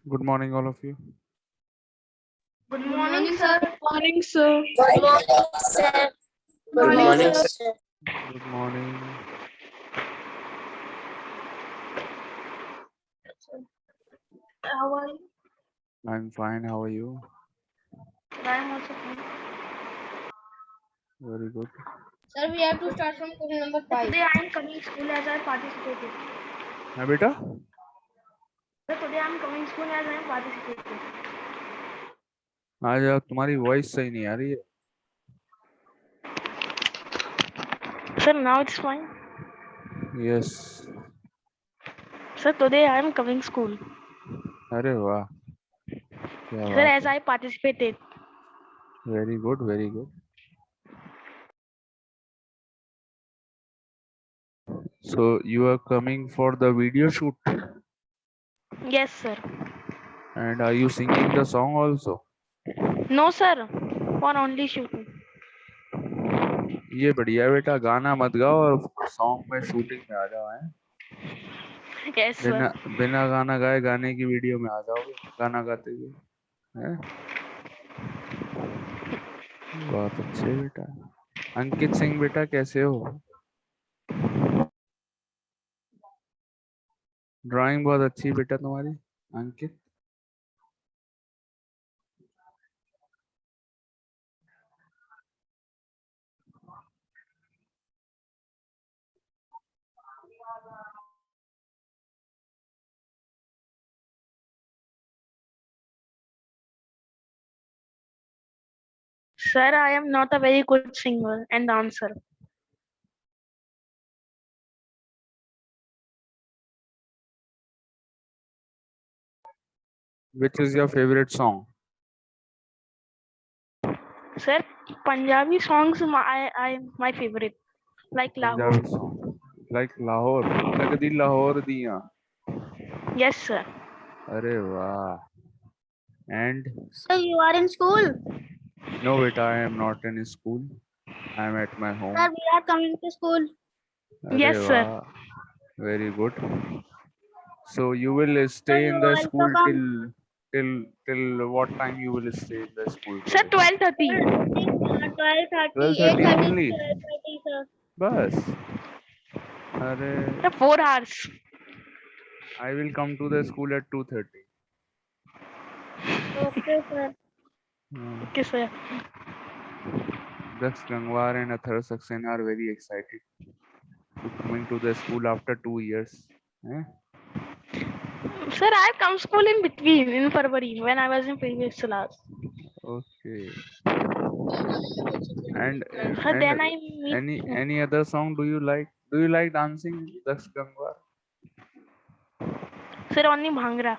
Good morning, all of you. Good morning, sir. Morning, sir. Good morning, sir. Good morning, sir. Good morning. How are you? I'm fine. How are you? I am also fine. Very good. Sir, we have to start from question number 5. Today I am coming school as I participated. हाँ बेटा Sir, today I am coming school as I am participated. आज आप तुम्हारी voice सही नहीं आ रही है. Sir, now it's fine. Yes. Sir, today I am coming school. अरे वाह. क्या Sir, बात as I participated. है. Very good. Very good. So you are coming for the video shoot, Yes, sir. and are you singing the song also? No, sir. For only shooting. ये बढ़िया है बेटा. गाना मत गाओ और सॉन्ग में शूटिंग में आ जाओ. हैं Yes, sir. बिना गाना गाए गाने की वीडियो में आ जाओगे गाना गाते हुए. हैं बहुत अच्छे बेटा. अंकित सिंह बेटा कैसे हो? ड्राइंग बहुत अच्छी बेटा तुम्हारी अंकित. Sir, I am not a very good singer and dancer. Which is your favorite song? Sir, Punjabi songs my favorite. Like Lahore. Punjabi song. Like Lahore. Lagdi Lahore diyan. Yes, sir. अरे वाह. And Sir, you are in school. no beta, I am not in school. I am at my home. Sir, we are coming to school. अरे Yes, sir. वाह. Very good. So you will stay you in the also school come. till what time you will stay in the school? Sir, 12:30. 12:30, 12:30 8:30, only. 12:30, sir. Bas. अरे Sir, 4 hours. I will come to the school at 2:30. Okay, sir. Okay, sir. Dax Gangwar and Athar Saxena are very excited to coming to the school after 2 years. Eh? Sir, I come school in between in February when I was in previous class. Okay. And Sir, then I meet. any other song do you like? Do you like dancing, Dax Gangwar? Sir, only Bhangra.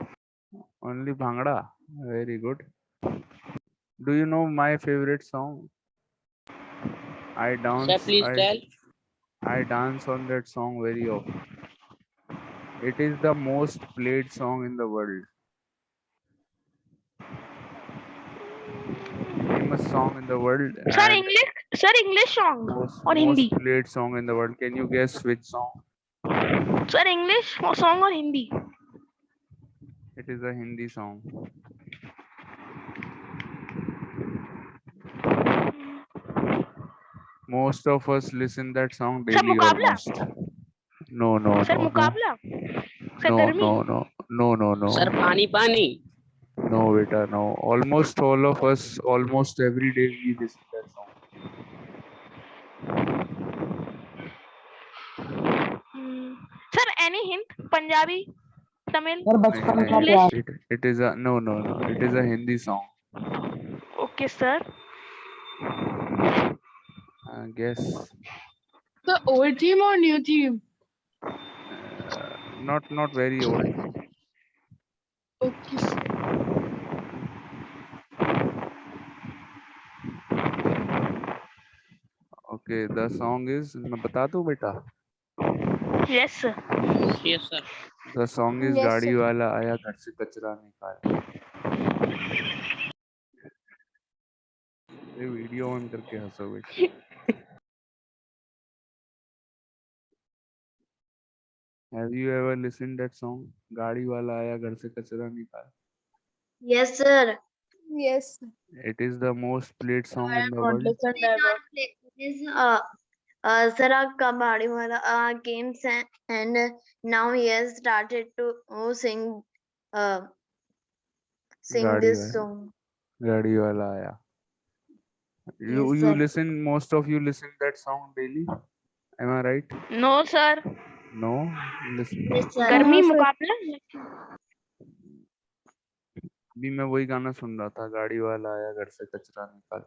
Only Bhangra. Very good. Do you know my favorite song? I dance. Sir, please tell. I dance on that song very often. It is the most played song in the world. Famous song in the world. Sir, And English. Sir, English song or most Hindi. played song in the world. Can you guess which song? Sir, English song or Hindi. It is a Hindi song. Most of us listen that song Sir, daily Mukabla. almost. No, no, Sir, no, no. Mukabla. Sir, No, Garmi. no, no, no, no, no. Sir, Pani. No, beta, no. Almost all of us, almost every day we listen that song. Sir, any hint? Punjabi, Tamil. It is a no, no, no. It is a Hindi song. Okay, sir. Guess. The old team or new team? Not very old. Okay, sir. Okay, the song is. मैं बता दूँ बेटा. Yes, sir. Yes, sir. The song is Yes, गाड़ी sir. वाला आया घर से कचरा निकाल. ये वीडियो ऑन करके हंसोगे. Have you ever listened that song? गाड़ी वाला आया घर से कचरा निकाल. Yes, sir. Yes. It is the most played song in the Not world. listened It is ever. not play- it is sir, Kabadiwala came and now he has started to uh, sing Gaadi this wala, song. gaadi wala aaya. You Yes, you sir. listen, most of you listen that song daily. Am I right? No, sir. No, listen. Yes, sir. गर्मी मुकाबला अभी मैं वही गाना सुन रहा था, गाड़ी वाला आया घर से कचरा निकाल.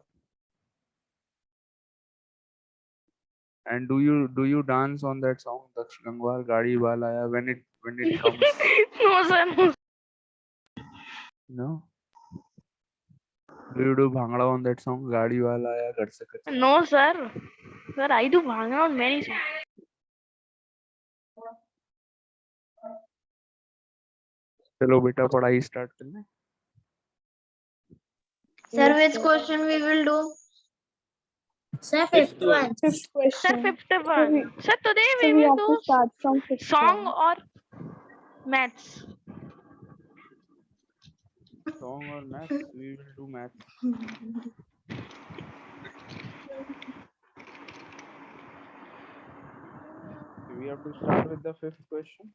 And do you dance on that song, Daksh Gangwar, Gaadi wala aaya, when it comes? no, sir. No. No. Do you do bhangra on that song, Gaadi wala aaya घर से कचरा? No, sir. Sir, I do bhangra on many songs. चलो बेटा पढ़ाई start करने. Sir, which question we will do? Sir, Fifth fifth one. Fifth Sir, question. fifth one. Sir, today So we we will have to do start from fifth song one. or maths. Song or math? We will do math. We have to start with the fifth question.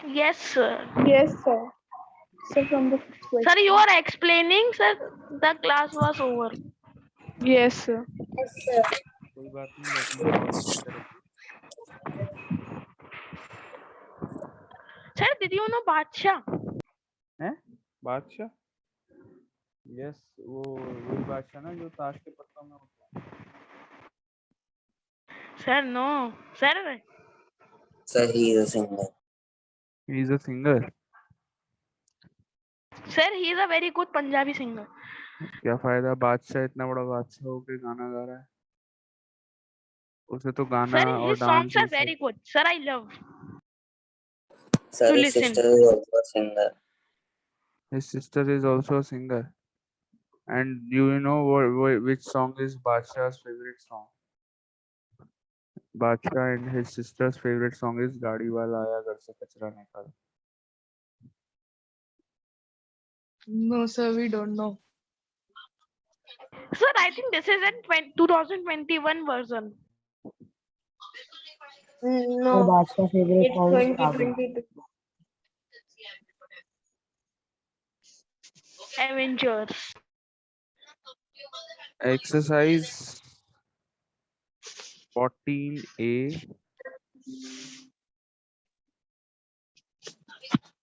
Yes, sir. Yes, sir. So from the fifth question. Sir, you are explaining, sir. The class was over. Yes, sir. Yes, sir. कोई बात नहीं, let me solve it correctly. Sir, did you know Badshah? हैं? बादशाह? Yes, वो वही बादशाह ना जो ताश के पत्तों में होता है. Sir, no. Sir, Sir, he is a singer. He is a singer. sir, he is a very good Punjabi singer. क्या फायदा, बादशाह इतना बड़ा बादशाह होके गाना गा रहा है. उसे तो गाना Sir, और his songs dance are very good. Sir, I love Sir, to his listen. sister is also a singer. His sister is also a singer. And do you know which song is Badshah's favorite song? Badshah and his sister's favorite song is Gaadi wala aaya ghar se kachra nikal. No, sir, we don't know. Sir, I think this is in 2021 version. No, Badshah's favorite it's song is Sawan. 2022. Avengers. Exercise 14A,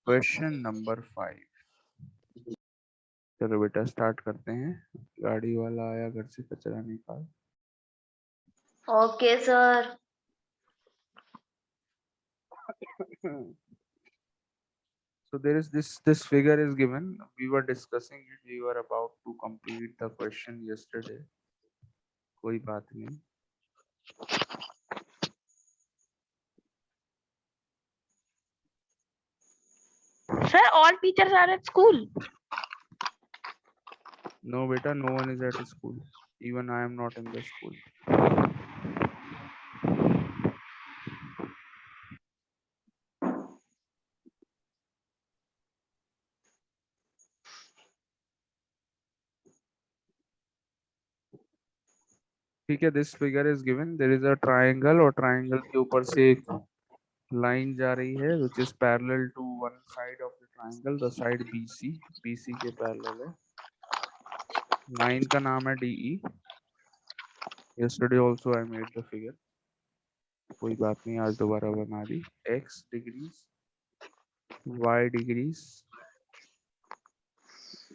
question number 5. चलो बेटा start करते हैं. गाड़ी वाला आया घर से कचरा निकाल. Okay, sir. So there is this figure is given. We were discussing it. We were about to complete the question yesterday. कोई बात नहीं. Sir, all teachers are at school. No beta, no one is at school. Even I am not in the school. ठीक है, this figure is given. There is a triangle और triangle के ऊपर से एक line जा रही है which is parallel to one side of the triangle, the side BC. BC के parallel है. Line का नाम है DE. Yesterday also I made the figure. कोई बात नहीं, आज दोबारा बना दी. X degrees, Y degrees.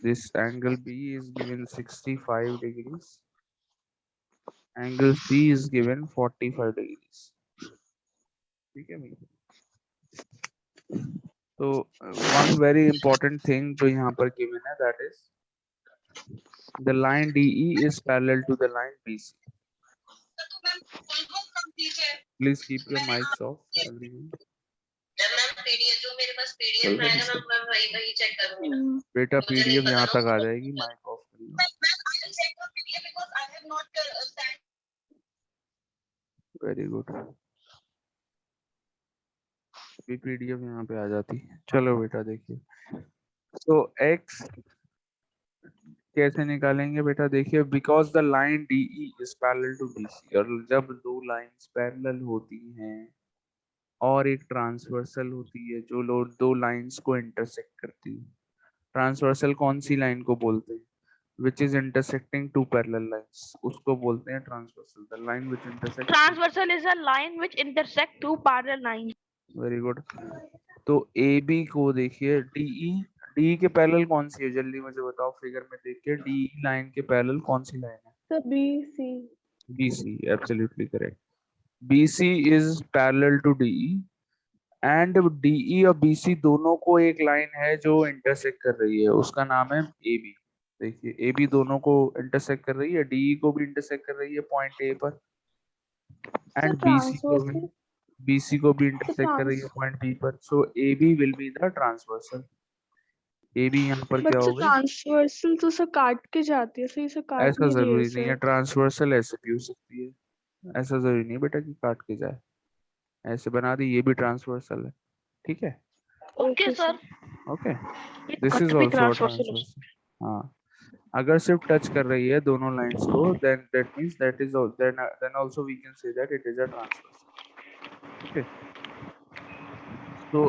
This angle B is given 65 degrees. Angle C is given 45 degrees. ठीक है भैया. तो one very important thing जो यहाँ पर given है, that is the line DE is parallel to the line BC. Please keep your mics off, everyone. बेटा PDF यहाँ तक आ जाएगी, mic off कर लो. Very good. भी PDF यहाँ पे आ जाती है. चलो बेटा देखिए. तो x कैसे निकालेंगे बेटा? देखिए, because the line DE is parallel to BC, और जब दो लाइंस पैरेलल होती हैं और एक ट्रांसवर्सल होती है जो दो लाइंस को इंटरसेक्ट करती है, ट्रांसवर्सल कौन सी लाइन को बोलते हैं? Which is intersecting to parallel lines, उसको बोलते हैं transversal. The line which intersect. Transversal is a line which intersect two parallel lines. Very good. तो AB को देखिए, DE के पैरेलल कौन सी है? जल्दी मुझे बताओ, फिगर में देख के DE लाइन के पैरेलल कौन सी लाइन है? So BC. BC, absolutely correct. BC is parallel to DE, and DE और BC दोनों को एक लाइन है जो इंटरसेक्ट कर रही है, उसका नाम है AB। देखिए, AB दोनों को इंटरसेक्ट कर रही है, DE को भी इंटरसेक्ट कर रही है पॉइंट A पर, So एंड transversal. BC को भी इंटरसेक्ट कर रही है पॉइंट B पर। सो AB will be the transversal. AB यहाँ पर क्या But हो so गई? transversal तो सर काट के जाती है, सही से काट ऐसा नहीं रही है जरूरी नहीं है, सर। ट्रांसवर्सल ऐसे भी हो सकती है, ऐसा जरूरी नहीं बेटा कि काट के जाए। ऐसे बना दी, ये भी ट्रांसवर्सल है, ठीक है? Okay, sir. Okay, It this could is be also transversal. Transversal. हाँ, अगर सिर्फ टच कर रही है दोनों लाइंस को, then that means that is then also we can say that it is a transversal. Okay, तो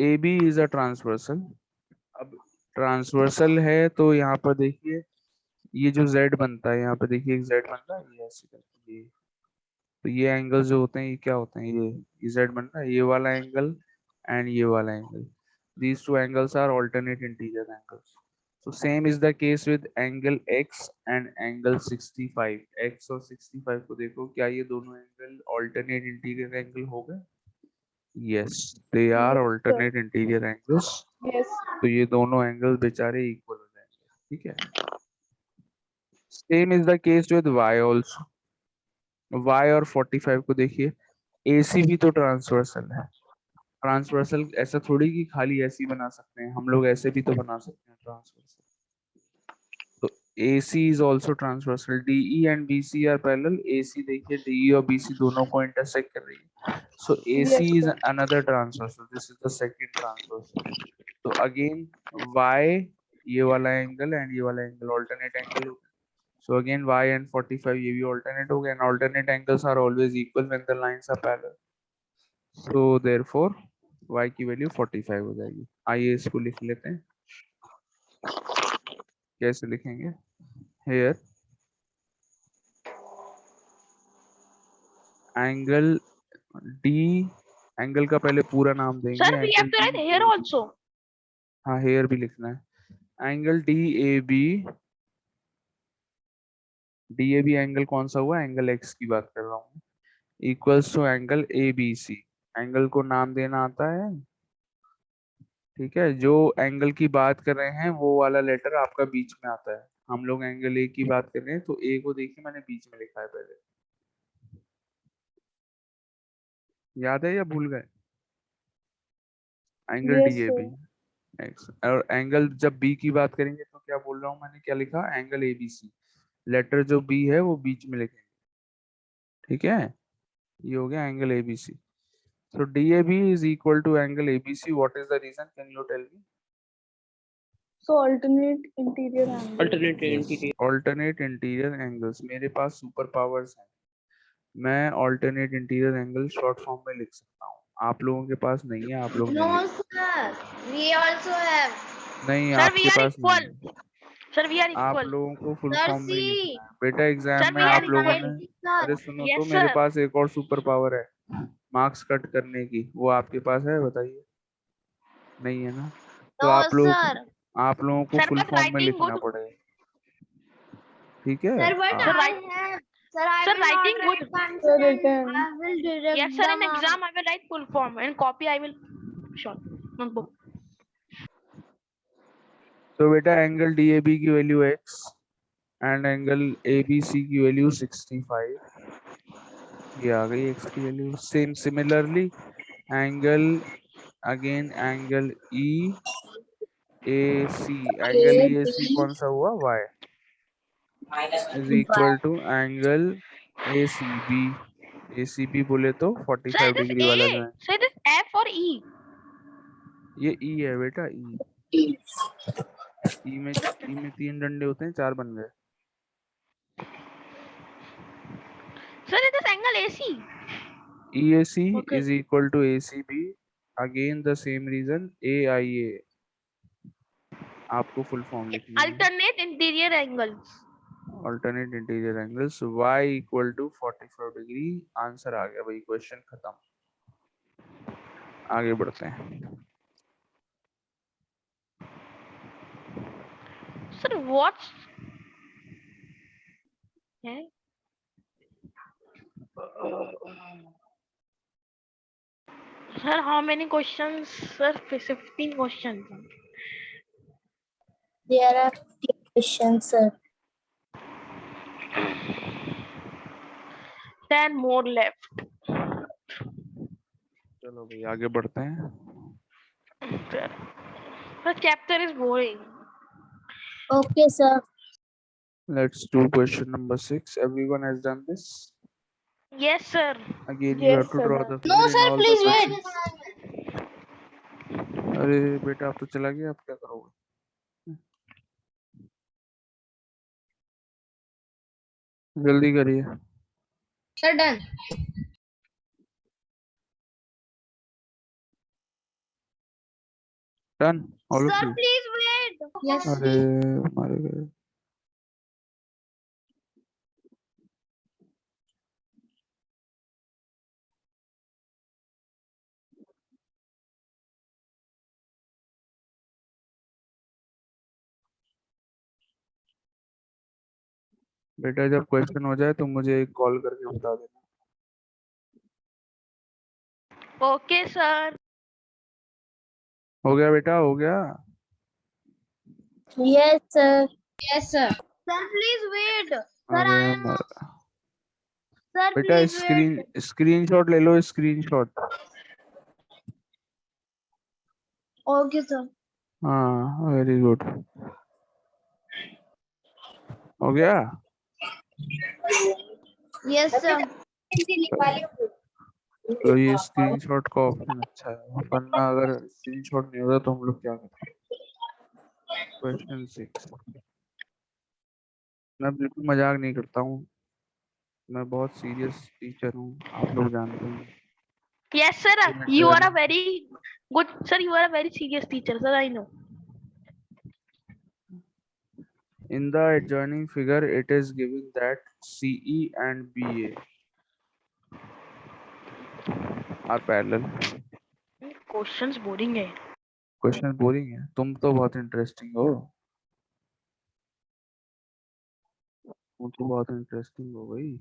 AB इज अ ट्रांसवर्सल। अब ट्रांसवर्सल है तो यहाँ पर देखिए, ये जो Z बनता है, यहाँ पे देखिए एक Z बनता है, ये ऐसे करके, ये तो ये एंगल जो होते हैं ये क्या होते हैं? ये Z बनता है, ये वाला एंगल एंड ये वाला angle. These two angles are alternate interior angles. So same is the case with angle X and angle 65. X और 65 को देखो, क्या ये दोनों एंगल alternate interior angle हो गए? Yes, they are Yes, sir. alternate interior angles. Yes. तो ये दोनों एंगल बेचारे इक्वल हो जाएंगे, ठीक है? Same is the case with Y also. Y और 45 को देखिए, AC भी तो ट्रांसवर्सल है। ट्रांसवर्सल ऐसा थोड़ी कि खाली ऐसे ही बना सकते हैं, हम लोग ऐसे भी तो बना सकते हैं ट्रांसवर्सल। तो AC is also transversal. DE and BC are parallel. AC देखिए, DE और BC दोनों को इंटरसेक्ट कर रही है, so AC Yes, is sir. another transversal. This is the second transversal. तो again Y, ये वाला एंगल एंड ये वाला एंगल ऑल्टरनेट एंगल हो गया, so again Y and 45 ये भी ऑल्टरनेट हो गया, and alternate angles are always equal when the lines are parallel. So therefore Y की वैल्यू 45 हो जाएगी। आइए इसको लिख लेते हैं, कैसे लिखेंगे? Here एंगल D, एंगल का पहले पूरा नाम देंगे, Sir, we have angle to write here also. हाँ हेयर भी लिखना है। एंगल DAB, DAB एंगल कौन सा हुआ? एंगल X की बात कर रहा हूँ, equals to angle ABC। Angle को नाम देना आता है, ठीक है? जो एंगल की बात कर रहे हैं वो वाला लेटर आपका बीच में आता है। हम लोग एंगल A की बात कर रहे हैं, तो A को देखिए मैंने बीच में लिखा है पहले, याद है या भूल गए? Angle Yes, DAB sir. X, और एंगल जब B की बात करेंगे तो क्या बोल रहा हूँ मैंने, क्या लिखा? एंगल ABC, लेटर जो B है वो बीच में लिखेंगे, ठीक है? ये हो गया angle ABC। So DAB is equal to angle ABC. What is the reason? Can you tell me? So alternate interior angle. Yes, alternate interior angles. मेरे पास सुपर पावर्स हैं, मैं alternate interior angle short form में लिख सकता हूँ, आप लोगों के पास नहीं है, आप लोग नहीं No, लिख सकते। sir. We also have. नहीं, Sir, we आपके are पास equal. नहीं है, Sir, we are आप equal. लोगों को फुल Sir, फॉर्म में ही see. लिखना है बेटा। एग्जाम Sir, में we are आप लोगों equal. ने, Sir. अरे सुनो Yes, तो, मेरे sir. पास एक और सुपर पावर है, मार्क्स कट करने की, वो आपके पास है? बताइए, नहीं है ना? तो No, आप लोग, sir. आप लोगों को Sir, फुल but फॉर्म में writing लिखना good. पड़ेगा, ठीक है? Sir, but हाँ, Sir, I write. have. Sir, I Sir, will not writing write good. So consonant. written. I will direct Yes, sir. the In mark. exam, I will write full form. In copy, I will short notebook. तो बेटा angle DAB की value x and angle ABC की value 65, ये आ गई x की value. Same similarly angle, again angle EAC, angle EAC कौन सा हुआ? y is equal to angle ACB। ACB बोले तो Sir, 45 it is डिग्री वाला जो A. है, Sir, it is F or E. ये E है बेटा, E। ई में 3 डंडे होते हैं, 4 बन गए। Sir, it is angle AC. EAC Okay. is equal to ACB. Again the same reason, AIA आपको फुल फॉर्म लिखनी है। Alternate interior angles. Alternate interior angles, y equal to 45 degree. Answer आ गया भाई, क्वेश्चन खत्म। आगे बढ़ते हैं। Sir, what's okay? Sir, how many questions? Sir, 15 questions. There are 50 questions, sir. 10 more left. चलो भाई आगे बढ़ते हैं। Sir, the chapter is boring. Okay, sir. Let's do question number 6. Everyone has done this. Yes, sir. Again you Yes, have to sir, draw done. the No, figure in sir, all the please wait. questions. अरे बेटा आप तो चला गया, आप क्या करोगे? जल्दी करिए। Sir, done. Done all of Sir, you? please wait. Yes. अरे मारे गए। बेटा जब क्वेश्चन हो जाए तो मुझे एक कॉल करके बता देना। Okay, sir. हो गया बेटा, हो गया। Yes, sir. Yes, sir. Sir, please wait. Sir, अरे I am. Sir, बेटा please wait. स्क्रीनशॉट ले लो, स्क्रीनशॉट। Okay, sir. हाँ वेरी गुड, हो गया। Yes, sir. तो ये स्क्रीनशॉट का ऑप्शन अच्छा है, वरना अगर स्क्रीनशॉट नहीं होगा तो हम लोग क्या करें। क्वेश्चन 6। मैं बिल्कुल मजाक नहीं करता हूँ, मैं बहुत सीरियस टीचर हूँ, आप लोग जानते हैं। Yes, sir. You are a very good, sir. You are a very serious teacher, sir. I know. In the adjoining figure, it is given that CE and BA are parallel. Questions boring है. Question boring है, तुम तो बहुत interesting हो, तुम तो बहुत interesting हो भाई।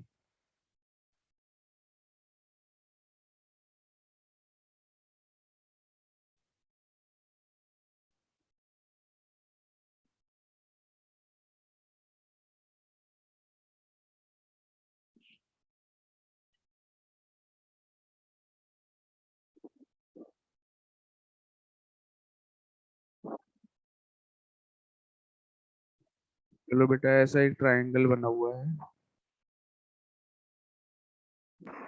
चलो बेटा, ऐसा एक ट्रायंगल बना हुआ है।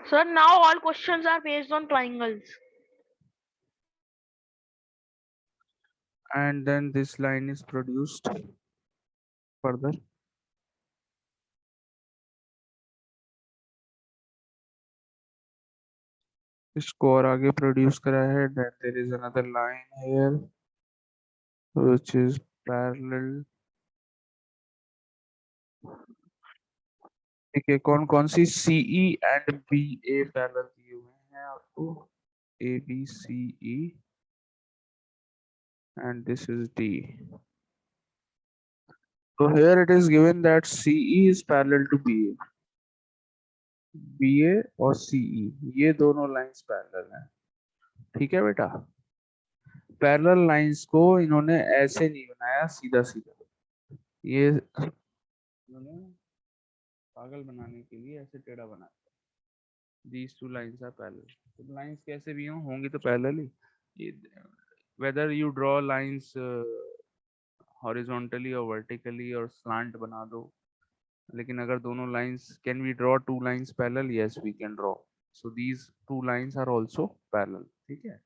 Sir, now all questions are based on triangles. And then this line is produced further। इसको और आगे प्रोड्यूस करा है। Then there is another line here which is parallel। ठीक है, कौन कौन सी CE and BA पैरेलल दिए हुए हैं आपको? ABCE and this is D। So here it is given that CE is parallel to BA। BA और CE ये दोनों लाइंस पैरेलल हैं। ठीक है बेटा, पैरेलल लाइंस को इन्होंने ऐसे नहीं बनाया सीधा सीधा, ये इन्होंने पागल बनाने के लिए ऐसे टेढ़ा बनाया। These two lines are parallel। तो लाइंस कैसे भी होंगी तो parallel he. whether you draw lines horizontally or vertically और slant बना दो, लेकिन अगर दोनों lines, can we draw two lines parallel? Yes we can draw। so these two lines are also parallel। ठीक है,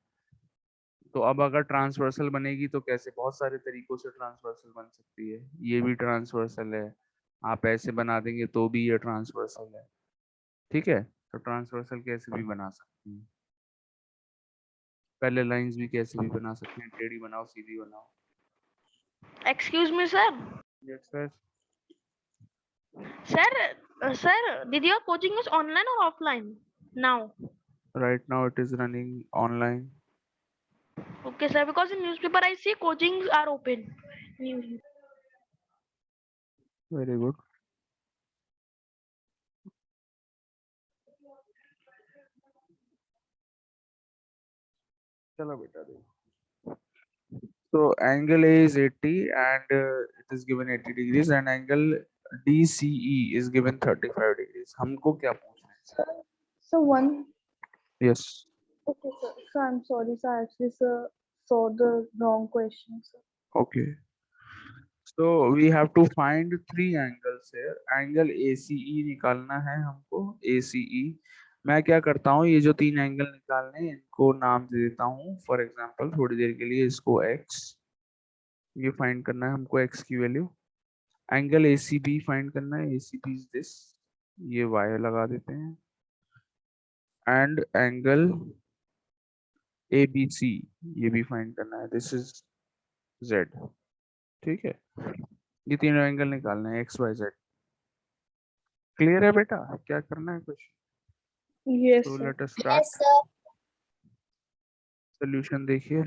तो अब अगर ट्रांसवर्सल बनेगी तो कैसे, बहुत सारे तरीकों से ट्रांसवर्सल बन सकती है। ये भी ट्रांसवर्सल है, आप ऐसे बना देंगे तो भी ये ट्रांसवर्सल है। ठीक है, तो ट्रांसवर्सल कैसे भी बना सकते हैं, पहले लाइंस भी कैसे भी बना सकते हैं, टेढ़ी बनाओ सीधी बनाओ। Excuse me, sir. Yes, sir. Sir, did your coaching is online or offline now? Right now it is running online. Okay, sir. Because in newspaper I see coachings are open. Very good. चलो बेटा देखो, so angle A is 80 and it is given 80 degrees and angle DCE is given 35 degrees. हमको क्या पूछना है? So one. Yes. Okay, sir. So I'm sorry, sir. Actually, sir, saw the wrong question, sir. Okay. So we have to find three angles here. Angle ACE निकालना है हमको, ACE। मैं क्या करता हूँ, ये जो तीन एंगल निकालने हैं इनको नाम दे देता हूँ। फॉर एग्जांपल थोड़ी देर के लिए इसको x, ये फाइंड करना है हमको x की वैल्यू। एंगल ACB फाइंड करना है, ACB इज दिस, ये y लगा देते हैं। एंड एंगल ABC ये भी फाइंड करना है, दिस इज z। ठीक है, ये तीनों एंगल निकालना है, x y z। क्लियर है बेटा, क्या करना है कुछ? Yes, So sir. let us start. Yes, sir. Solution देखिए।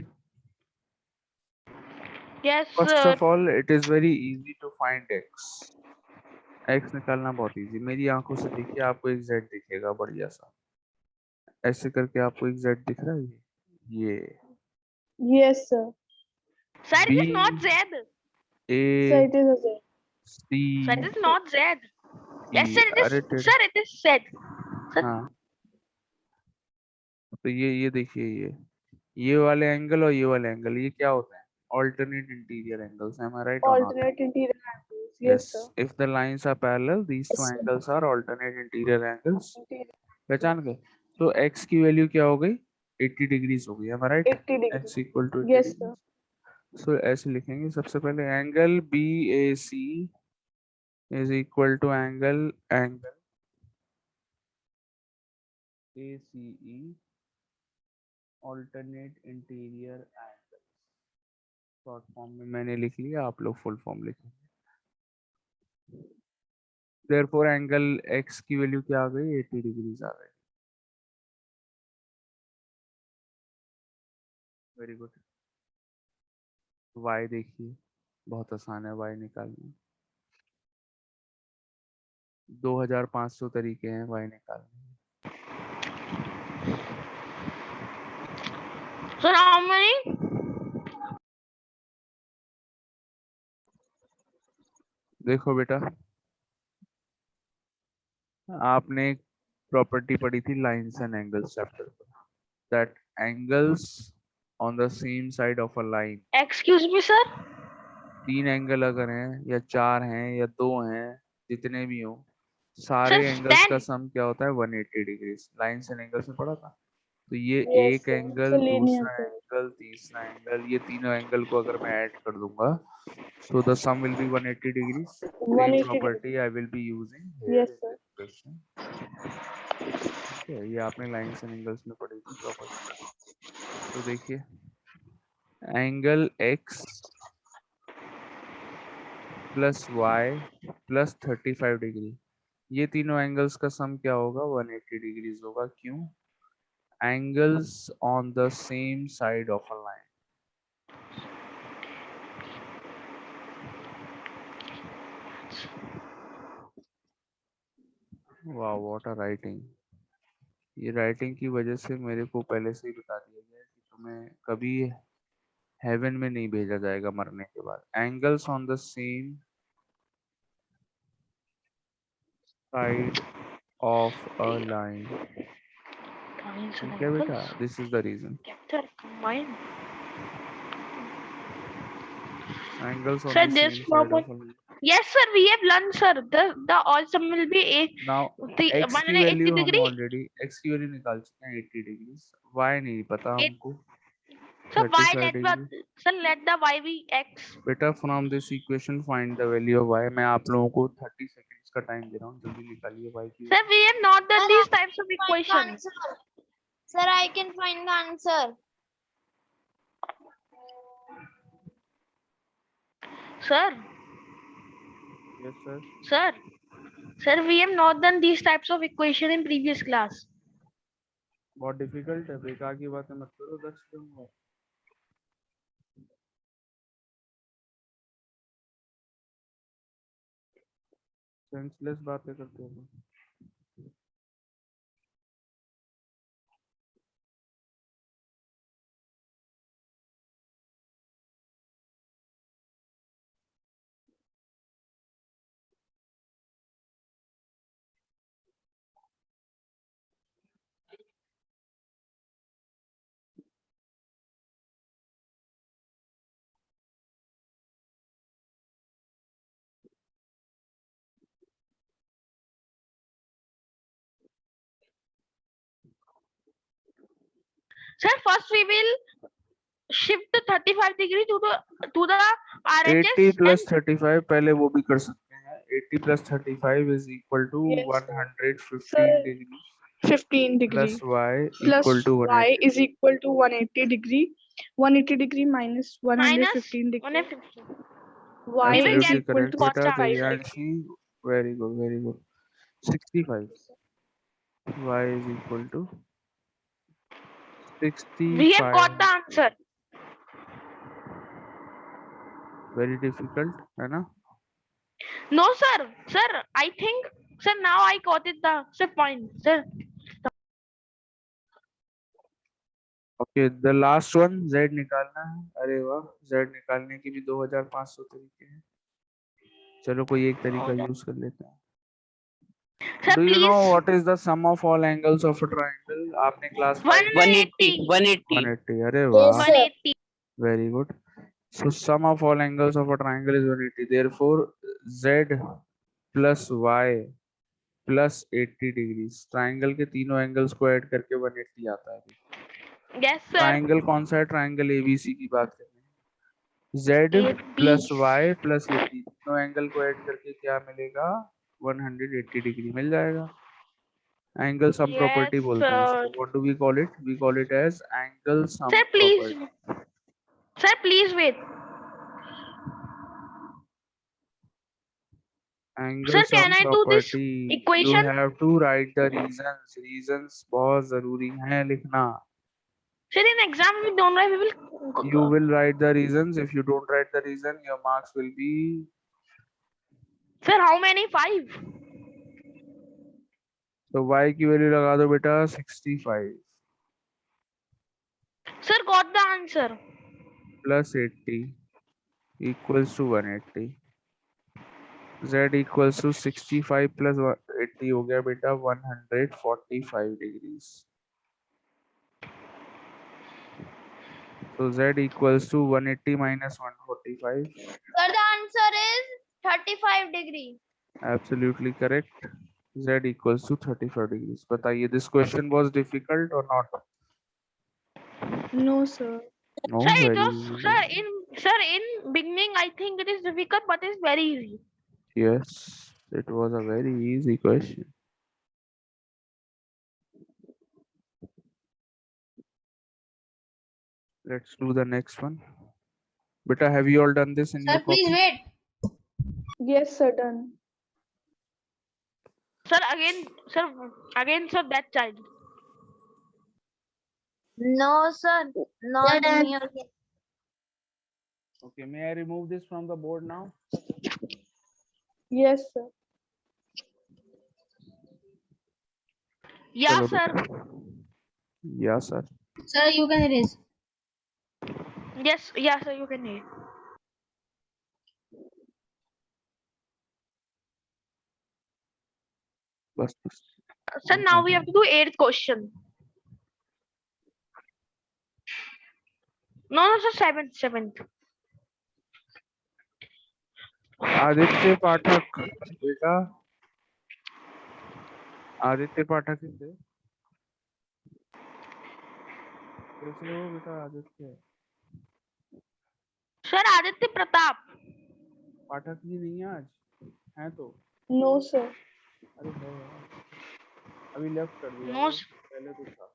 Yes, First sir. of all, it is very easy to find x. x निकालना बहुत इजी। मेरी आंखों से देखिए, आपको एक z दिखेगा बढ़िया सा, ऐसे करके आपको एक z दिख रहा है, ये Yes, sir. Sir, it is B not Z. Sir, A it is a Z. C Sir, it is not Z. Yes, E, sir, it is. अरे टेढ़े, Sir, it is Z. हाँ तो ये देखिए, ये वाले एंगल और ये वाले एंगल, ये क्या होता है? Alternate interior angles. Am I right or not? Alternate interior angles. Yes, sir. If the lines are parallel, these two Yes, sir. angles are alternate interior angles. Interior. पहचान गए? तो x की वैल्यू क्या हो गई? 80 डिग्रीज हो गई। Am I right? 80 degrees. x equal to 80 Yes, sir. degrees. So ऐसे लिखेंगे, सबसे पहले angle BAC is equal to angle ACE alternate interior angle। Short form में मैंने लिख लिया, आप लोग फुल फॉर्म लिखेंगे। देयरफॉर एंगल x की वैल्यू क्या आ गई? 80 डिग्रीज आ गई। Very good. y देखिए, बहुत आसान है y निकालना। 2500 तरीके हैं y निकालने। So how many? देखो बेटा, आपने एक प्रॉपर्टी पढ़ी थी लाइंस एंड एंगल्स चैप्टर में, that angles on the same side of a line, Excuse me, sir. तीन एंगल अगर हैं या चार हैं या दो हैं, जितने भी हो, Sir, सारे एंगल्स का span. सम क्या होता है? 180 डिग्रीज। लाइंस एंड एंगल्स में पढ़ा था। तो ये Yes, एक sir. Angle, So linear. दूसरा एंगल, तीसरा एंगल, ये तीनों एंगल को अगर मैं ऐड कर दूंगा, so the sum will be 180 degrees. Same 180 property I will be using here Yes, in sir. this question. ठीक है, ये आपने लाइंस एंड एंगल्स में पढ़ी थी प्रॉपर्टी। तो देखिए, angle x plus y plus 35 degree, ये तीनों एंगल्स का सम क्या होगा? 180 डिग्रीज होगा। क्यों? Angles on the same side of a line. वाह, व्हाट अ राइटिंग! ये राइटिंग की वजह से मेरे को पहले से ही बता दिया गया है कि तुम्हें कभी हेवन में नहीं भेजा जाएगा मरने के बाद। Angles on the same side of a line. ठीक है बेटा, this is the reason. Capture combine. Angles on Sir, the this same side proper. Of a line. Yes, sir. We have learned, sir. The all sum will be now the x की 180 value हम degree. Already x की value निकाल चुके हैं 80 degree. y नहीं पता Eight- हमको, Sir, why 35 let degree. the sir let the y be x? बेटा from this equation find the value of y. मैं आप लोगों को 30 सेकंड्स का टाइम दे रहा हूँ, जल्दी निकालिए y की Sir, we have not done Sir, these I types of can find the equations. answer. Sir, I can find the answer. Sir, yes sir. sir, we have not done these types of equation in previous class. बहुत difficult है, बेकार की बातें मत करो. 10 दूंगा. Senseless बातें करते हो. Sir, first we will shift the 35 degree to the RHS 80 plus and 35 पहले वो भी कर सकते हैं. 80 plus 35 is equal to Yes, sir. 115 Sir, degree 15 degree plus y plus equal to y 180. is equal to 180 degree. 180 degree minus minus 115 degree. 150. Y We will is Absolutely get equal correct, to first बेटा. 65 answer. degree. Divyanshi, very good, very good. 65. Y is equal to We have got 65. the answer. Very difficult, है ना? No, sir. Sir, I think, sir, now I got it. Sir, fine. Sir, Okay, the last one Z निकालना है. अरे वाह, Z निकालने की भी 2500 तरीके हैं. चलो कोई एक तरीका यूज कर लेते हैं. sir, Do you know please. what is the sum of all angles of a triangle? आपने क्लास 5 में 180. 180. अरे Yes, वाह, sir. 180. very good. So sum of all angles of a triangle is 180. Therefore, Z plus Y plus 80 degrees. Triangle के तीनों angles को add करके 180 आता है. Yes, sir. ट्राइंगल कौन सा है? ट्राइंगल एबीसी की बात कर रहे हैं. Z AB. Plus y plus 80, तीनों एंगल को ऐड करके क्या मिलेगा? 180 डिग्री मिल जाएगा. एंगल सम Yes, प्रॉपर्टी बोलते हैं sir. इसको. What do we call it? We call it as angle sum Sir, please. Property. Sir, please wait. Angle Sir, sum can I do this property. You equation? Have to write the reasons. Reasons बहुत जरूरी हैं लिखना. Sir, in exam we don't write. We will. You will write the reasons. If you don't write the reason, your marks will be. Sir, how many? 5. तो y की value लगा दो बेटा 65 Sir, got the answer. plus 80 equals to 180. Z equals to 65 plus 80 हो गया बेटा 145 degrees. So Z equals to 180 minus 145. Sir, the answer is 35 degree. Absolutely correct. Z equals to 35 degrees. बताइए, this question was difficult or not? No, sir. No, Sir, it very was. easy. Sir, in beginning I think it is difficult, but it's very easy. Yes, it was a very easy question. Let's do the next one. Beta, have you all done this in Sir, your please copy? wait. Yes, sir. Done. Sir, again, sir, that child. No, sir. Not me again. Okay, may I remove this from the board now? Yes, sir. Yeah, Chalo sir. beta. Yeah, sir. Sir, you can erase. Yes, yeah, sir, you can hear. बस बस. Sir, now we have to do 8th question. No, sir, 7th. Aditya पाठक बेटा. आदित्य पाठक किसे? कैसे हो बेटा Aditya? Sir Aditya Pratap. Pathak ji नहीं है आज, है तो? No, sir. अरे है यार, अभी लेफ्ट कर दिया नो वो, पहले तो था।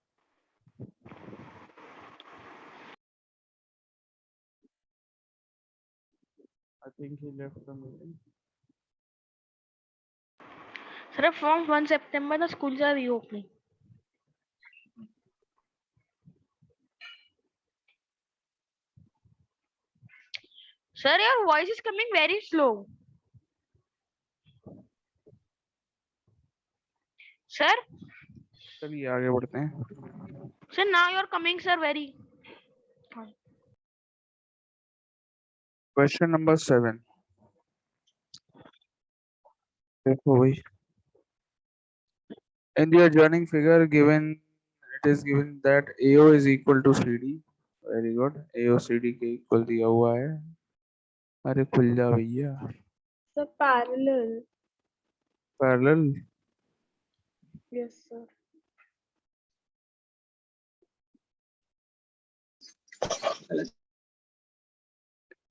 I think he left the meeting. Sir from 1 September the schools are reopening. Sir your voice is coming very slow. Sir चलिए आगे बढ़ते हैं। Sir now you are coming sir very. Question number 7 देखो भाई, in the adjoining figure given, it is given that AO is equal to CD. Very good, AO CD के equal दिया हुआ है। अरे खुल जा भैया। Sir, parallel. Parallel, Yes, sir.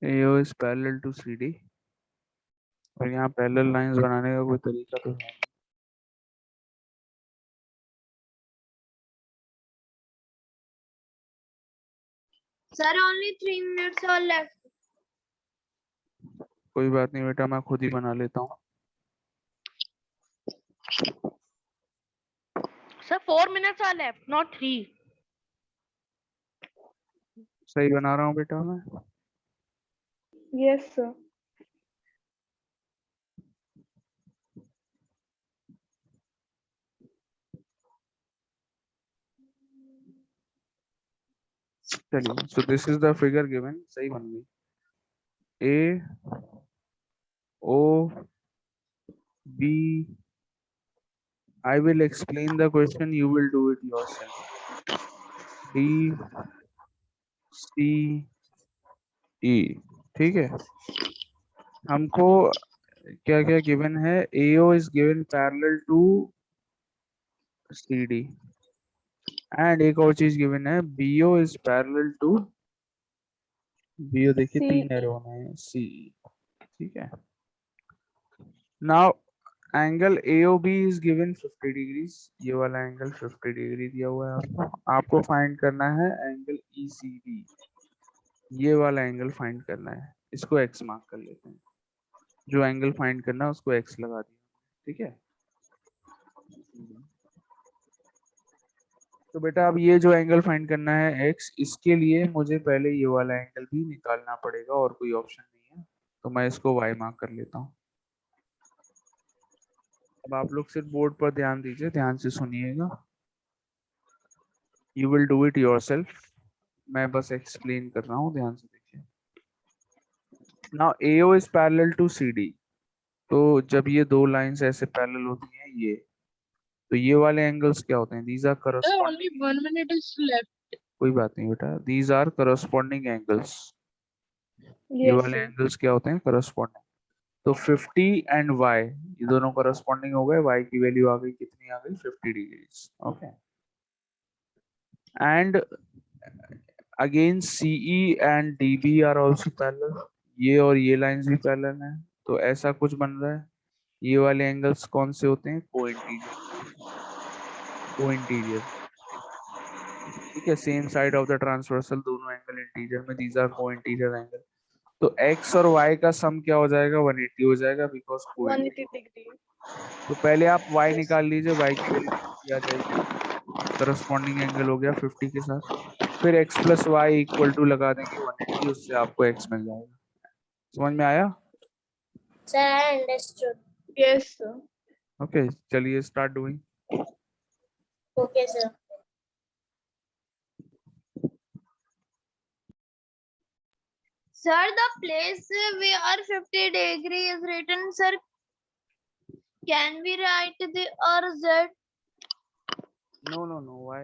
AO is parallel to CD। और यहाँ पैरेलल लाइंस बनाने का कोई तरीका तो है? Sir, only 3 minutes are left. कोई बात नहीं बेटा, मैं खुद ही बना लेता हूँ। Sir 4 minutes are left, not 3. सही बना रहा हूँ बेटा मैं। Yes, sir. चलिए, so this is the figure given, सही बन गई। A O B, I will explain the question, you will do it yourself। D C E, ठीक है। हमको क्या क्या गिवन है? AO is given parallel to CD, and एक और चीज गिवन है, BO is parallel to BO, देखिए C. 3 एरो में CE, ठीक है। Now angle AOB is given 50 degrees, ये वाला एंगल 50 डिग्री दिया हुआ है आपको फाइंड करना है एंगल ECD, ये वाला एंगल फाइंड करना है। इसको x मार्क कर लेते हैं, जो एंगल फाइंड करना है उसको x लगा दिया, ठीक है। तो बेटा अब ये जो एंगल फाइंड करना है x, इसके लिए मुझे पहले ये वाला एंगल भी निकालना पड़ेगा, और कोई ऑप्शन नहीं है, तो मैं इसको y मार्क कर लेता हूँ। अब आप लोग सिर्फ बोर्ड पर ध्यान दीजिए, ध्यान से सुनिएगा, you will do it yourself, मैं बस एक्सप्लेन कर रहा हूँ, ध्यान से देखिए। Now AO is parallel to CD, तो जब ये दो लाइंस ऐसे पैरेलल होती हैं ये, तो ये वाले एंगल्स क्या होते हैं? These are corresponding. 1 minute is left. कोई बात नहीं बेटा, दीज आर करस्पॉन्डिंग एंगल्स, ये Yes, वाले sir. एंगल्स क्या होते हैं? करस्पॉन्डिंग। तो 50 एंड y, ये दोनों करस्पॉन्डिंग हो गए, y की वैल्यू आ गई, कितनी आ गई? 50 degrees, okay. And again CE and DB are also parallel, ये और ये लाइंस भी पैरेलल हैं, तो ऐसा कुछ बन रहा है। ये वाले एंगल्स कौन से होते हैं? कोइंटीरियर, कोइंटीरियर, ठीक है। Same side of the transversal, दोनों एंगल इंटीरियर में, दीज आर कोइंटीरियर एंगल। तो x और y का सम क्या हो जाएगा? 180 हो जाएगा, बिकॉज 180 degree. तो पहले आप y निकाल लीजिए, y की वैल्यू 50 आ जाएगी, करस्पॉन्डिंग एंगल हो गया 50 के साथ। फिर x plus y equal to लगा देंगे 180, उससे आपको x मिल जाएगा। समझ में आया? Sir, I understood. Yes, sir. Okay, चलिए start doing. Okay, sir. Sir, the place where 50 degree is written, sir, can we write the or z? No, why